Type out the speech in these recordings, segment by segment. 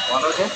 કોનો છે?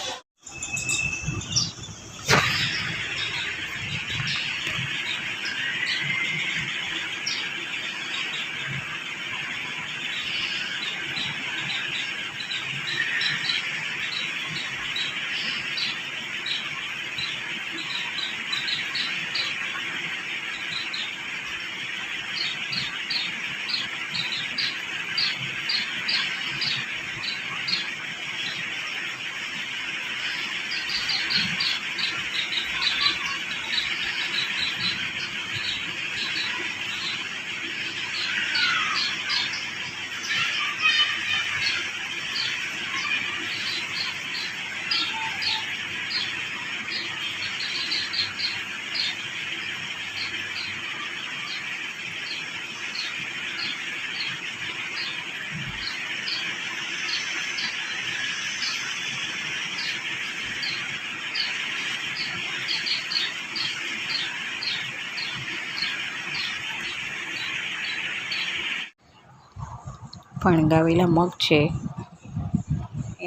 ફણગાવેલા મગ છે,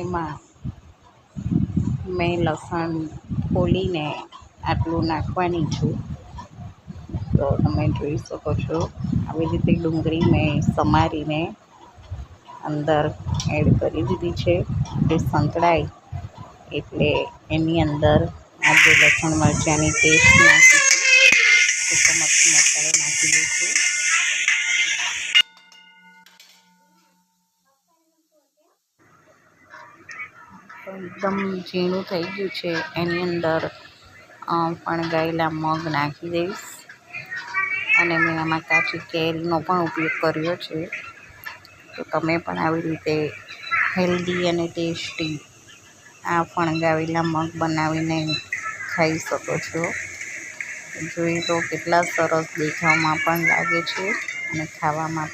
એમાં મેં લસણ ફોલીને આટલું નાખવાની છું. તો તમે જોઈ શકો છો આવી રીતે ડુંગળી મેં સમારીને અંદર એડ કરી દીધી છે. તે સંતળાય એટલે એની અંદર આજે લસણ મરચાંની પેસ્ટ નાખીશું, સૂકો મસાલો નાખી દઈશું. એકદમ ઝીણું થઈ ગયું છે. એની અંદર ફણગાવેલા મગ નાખી દઈશ અને મેં આમાં કાચી કેરીનો પણ ઉપયોગ કર્યો છે. તો તમે પણ આવી રીતે હેલ્ધી અને ટેસ્ટી આ ફણગાવેલા મગ બનાવીને ખાઈ શકો છો. જોઈ તો કેટલા સરસ દેખાવમાં પણ લાગે છે અને ખાવામાં